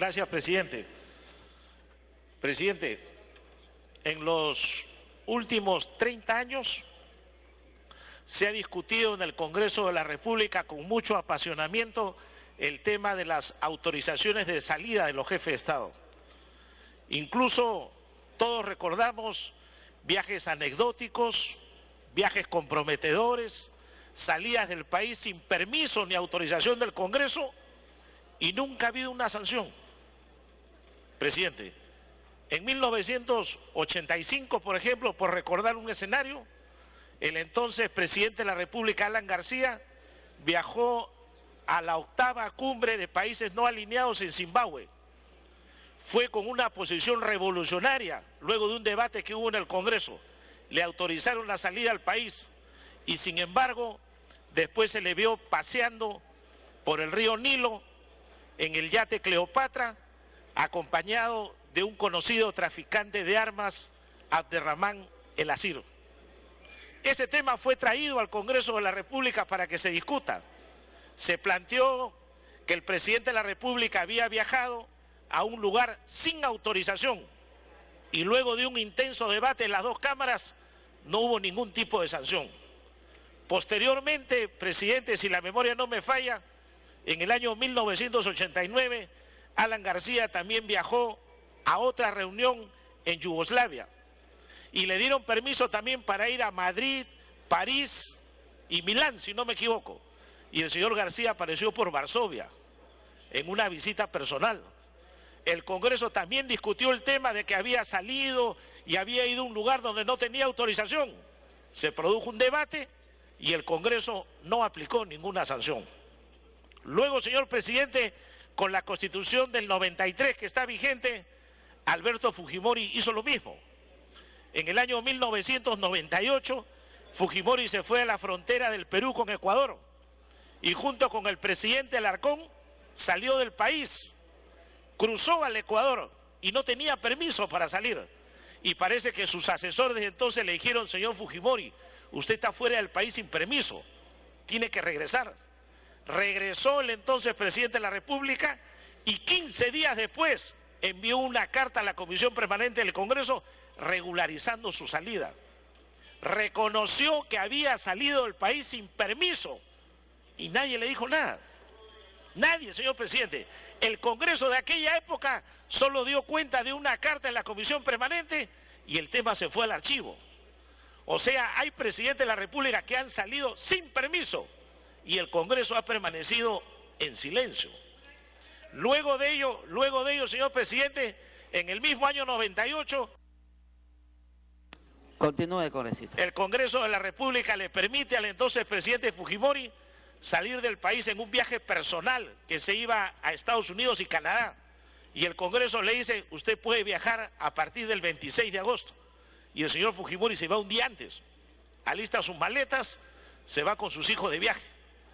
Gracias, presidente. Presidente, en los últimos 30 años se ha discutido en el Congreso de la República con mucho apasionamiento el tema de las autorizaciones de salida de los jefes de Estado. Incluso todos recordamos viajes anecdóticos, viajes comprometedores, salidas del país sin permiso ni autorización del Congreso y nunca ha habido una sanción. Presidente, en 1985, por ejemplo, por recordar un escenario, el entonces presidente de la República, Alan García, viajó a la 8ª cumbre de países no alineados en Zimbabue. Fue con una posición revolucionaria, luego de un debate que hubo en el Congreso. Le autorizaron la salida al país y sin embargo, después se le vio paseando por el río Nilo en el yate Cleopatra, acompañado de un conocido traficante de armas, Abderramán El Asir. Ese tema fue traído al Congreso de la República para que se discuta. Se planteó que el presidente de la República había viajado a un lugar sin autorización y luego de un intenso debate en las dos cámaras no hubo ningún tipo de sanción. Posteriormente, presidente, si la memoria no me falla, en el año 1989, Alan García también viajó a otra reunión en Yugoslavia y le dieron permiso también para ir a Madrid, París y Milán, si no me equivoco. Y el señor García apareció por Varsovia en una visita personal. El Congreso también discutió el tema de que había salido y había ido a un lugar donde no tenía autorización. Se produjo un debate y el Congreso no aplicó ninguna sanción. Luego, señor presidente, con la Constitución del 93 que está vigente, Alberto Fujimori hizo lo mismo. En el año 1998, Fujimori se fue a la frontera del Perú con Ecuador y junto con el presidente Alarcón salió del país, cruzó al Ecuador y no tenía permiso para salir. Y parece que sus asesores de entonces le dijeron: señor Fujimori, usted está fuera del país sin permiso, tiene que regresar. Regresó el entonces presidente de la República y 15 días después envió una carta a la Comisión Permanente del Congreso regularizando su salida. Reconoció que había salido del país sin permiso y nadie le dijo nada. Nadie, señor presidente. El Congreso de aquella época solo dio cuenta de una carta en la Comisión Permanente y el tema se fue al archivo. O sea, hay presidentes de la República que han salido sin permiso y el Congreso ha permanecido en silencio. Luego de ello, señor presidente, en el mismo año 98, continúe, congresista. El Congreso de la República le permite al entonces presidente Fujimori salir del país en un viaje personal que se iba a Estados Unidos y Canadá. Y el Congreso le dice: usted puede viajar a partir del 26 de agosto. Y el señor Fujimori se va un día antes, alista sus maletas, se va con sus hijos de viaje.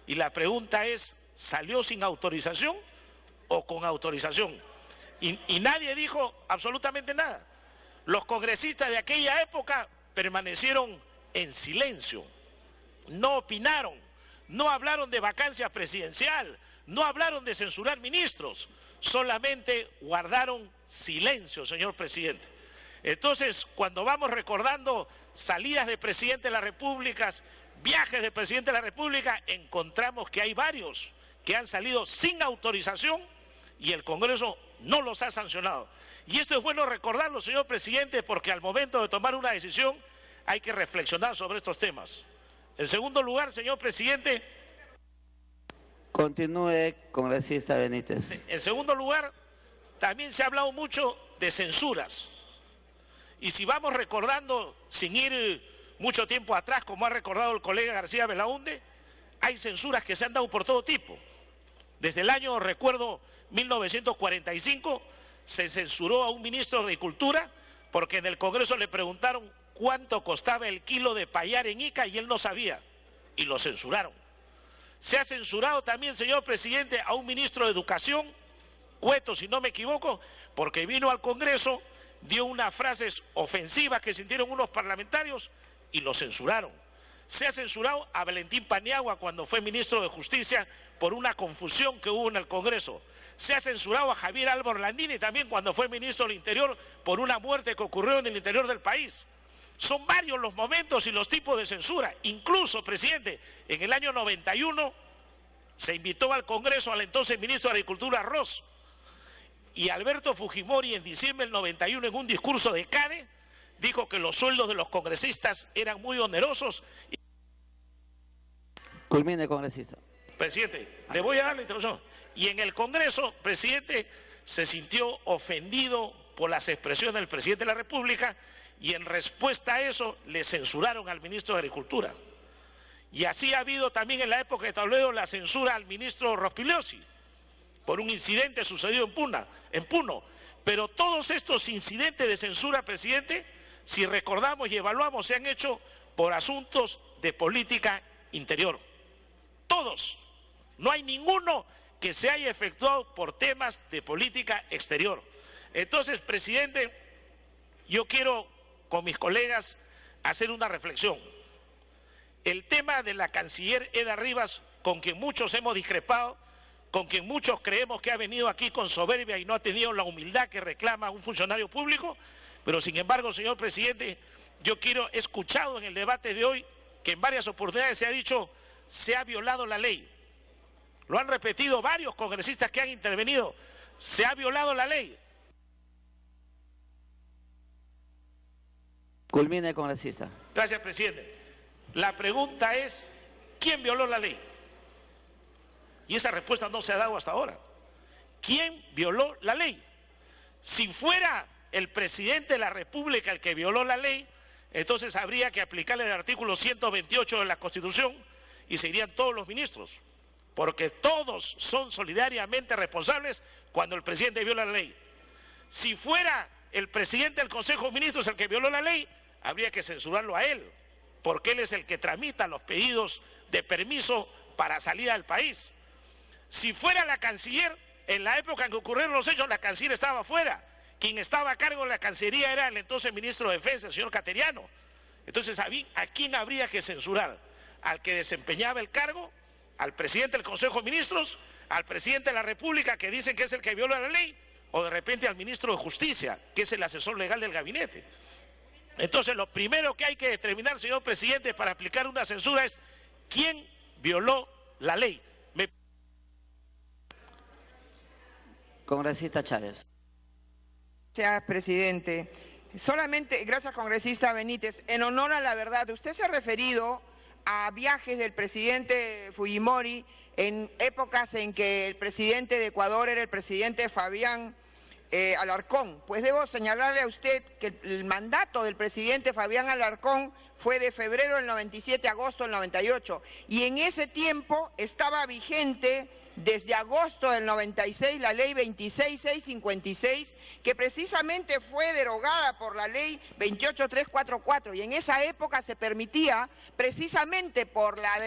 Y la pregunta es: ¿salió sin autorización o con autorización? Y nadie dijo absolutamente nada. Los congresistas de aquella época permanecieron en silencio, no opinaron, no hablaron de vacancia presidencial, no hablaron de censurar ministros, solamente guardaron silencio, señor presidente. Entonces, cuando vamos recordando salidas de presidente de la República, viajes de presidente de la República, encontramos que hay varios que han salido sin autorización y el Congreso no los ha sancionado. Y esto es bueno recordarlo, señor presidente, porque al momento de tomar una decisión hay que reflexionar sobre estos temas. En segundo lugar, señor presidente. Continúe, congresista Benítez. En segundo lugar, también se ha hablado mucho de censuras. Y si vamos recordando, sin ir mucho tiempo atrás, como ha recordado el colega García Belaúnde, hay censuras que se han dado por todo tipo. Desde el año, recuerdo, 1945, se censuró a un ministro de Agricultura porque en el Congreso le preguntaron cuánto costaba el kilo de payar en Ica y él no sabía, y lo censuraron. Se ha censurado también, señor presidente, a un ministro de Educación, Cueto, si no me equivoco, porque vino al Congreso, dio unas frases ofensivas que sintieron unos parlamentarios y lo censuraron. Se ha censurado a Valentín Paniagua cuando fue ministro de Justicia por una confusión que hubo en el Congreso. Se ha censurado a Javier Álvaro Landini también cuando fue ministro del Interior por una muerte que ocurrió en el interior del país. Son varios los momentos y los tipos de censura. Incluso, presidente, en el año 91 se invitó al Congreso al entonces ministro de Agricultura, Ross, y Alberto Fujimori en diciembre del 91 en un discurso de CADE dijo que los sueldos de los congresistas eran muy onerosos. Culmine, congresista. Presidente, le voy a dar la introducción. Y en el Congreso, presidente, se sintió ofendido por las expresiones del presidente de la República y en respuesta a eso le censuraron al ministro de Agricultura. Y así ha habido también en la época de Toledo la censura al ministro Rospigliosi por un incidente sucedido en Puno. Pero todos estos incidentes de censura, presidente, si recordamos y evaluamos, se han hecho por asuntos de política interior. Todos. No hay ninguno que se haya efectuado por temas de política exterior. Entonces, presidente, yo quiero con mis colegas hacer una reflexión. El tema de la canciller Eda Rivas, con quien muchos hemos discrepado, con quien muchos creemos que ha venido aquí con soberbia y no ha tenido la humildad que reclama un funcionario público, pero sin embargo, señor presidente, yo he escuchado en el debate de hoy que en varias oportunidades se ha dicho se ha violado la ley. Lo han repetido varios congresistas que han intervenido. Se ha violado la ley. Culmine, congresista. Gracias, presidente. La pregunta es, ¿quién violó la ley? Y esa respuesta no se ha dado hasta ahora. ¿Quién violó la ley? Si fuera el presidente de la República el que violó la ley, entonces habría que aplicarle el artículo 128 de la Constitución y se irían todos los ministros, porque todos son solidariamente responsables cuando el presidente viola la ley. Si fuera el presidente del Consejo de Ministros el que violó la ley, habría que censurarlo a él, porque él es el que tramita los pedidos de permiso para salida del país. Si fuera la canciller, en la época en que ocurrieron los hechos, la canciller estaba fuera. Quien estaba a cargo de la Cancillería era el entonces ministro de Defensa, el señor Cateriano. Entonces, ¿a quién habría que censurar? ¿Al que desempeñaba el cargo? ¿Al presidente del Consejo de Ministros? ¿Al presidente de la República, que dicen que es el que viola la ley? ¿O de repente al ministro de Justicia, que es el asesor legal del gabinete? Entonces, lo primero que hay que determinar, señor presidente, para aplicar una censura es ¿quién violó la ley? Congresista Chávez. Gracias, presidente. Solamente, gracias, congresista Benítez. En honor a la verdad, usted se ha referido a viajes del presidente Fujimori en épocas en que el presidente de Ecuador era el presidente Fabián Alarcón. Pues debo señalarle a usted que el mandato del presidente Fabián Alarcón fue de febrero del 97 a agosto del 98. Y en ese tiempo estaba vigente desde agosto del 96 la ley 26656, que precisamente fue derogada por la ley 28344, y en esa época se permitía, precisamente por la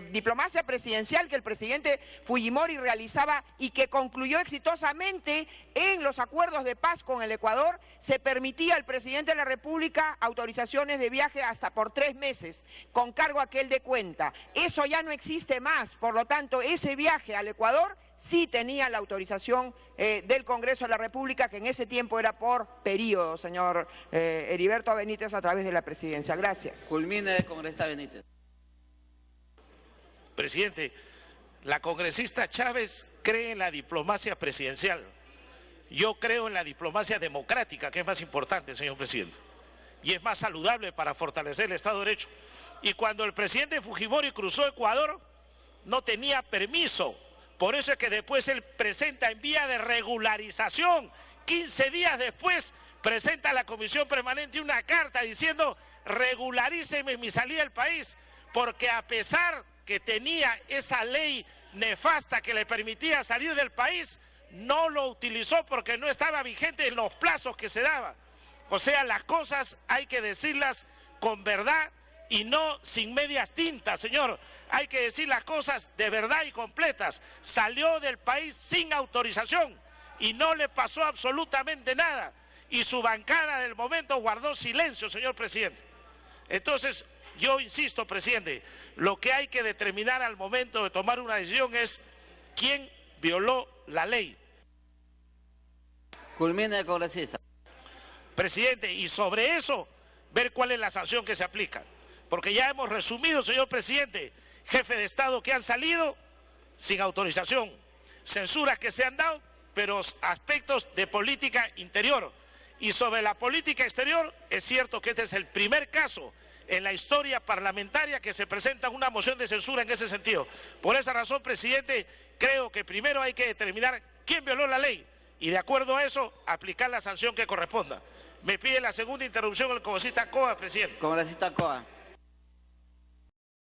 diplomacia presidencial que el presidente Fujimori realizaba y que concluyó exitosamente en los acuerdos de paz con el Ecuador, se permitía al presidente de la República autorizaciones de viaje hasta por 3 meses, con cargo a aquel de cuenta. Eso ya no existe más, por lo tanto, ese viaje al Ecuador sí tenía la autorización del Congreso de la República, que en ese tiempo era por periodo, señor Heriberto Benítez, a través de la presidencia. Gracias. Culmine, congresista Benítez. Presidente, la congresista Chávez cree en la diplomacia presidencial. Yo creo en la diplomacia democrática, que es más importante, señor presidente, y es más saludable para fortalecer el Estado de Derecho. Y cuando el presidente Fujimori cruzó Ecuador, no tenía permiso. Por eso es que después él presenta en vía de regularización. 15 días después presenta a la Comisión Permanente una carta diciendo regularíceme mi salida del país, porque a pesar que tenía esa ley nefasta que le permitía salir del país, no lo utilizó porque no estaba vigente en los plazos que se daban. O sea, las cosas hay que decirlas con verdad y no sin medias tintas, señor. Hay que decir las cosas de verdad y completas. Salió del país sin autorización y no le pasó absolutamente nada. Y su bancada del momento guardó silencio, señor presidente. Entonces, yo insisto, presidente, lo que hay que determinar al momento de tomar una decisión es quién violó la ley. Culmine, congresista. Presidente, y sobre eso, ver cuál es la sanción que se aplica. Porque ya hemos resumido, señor presidente, jefe de Estado que han salido sin autorización, censuras que se han dado, pero aspectos de política interior. Y sobre la política exterior, es cierto que este es el primer caso en la historia parlamentaria que se presenta una moción de censura en ese sentido. Por esa razón, presidente, creo que primero hay que determinar quién violó la ley y de acuerdo a eso aplicar la sanción que corresponda. Me pide la segunda interrupción el congresista Coa, presidente. Congresista Coa.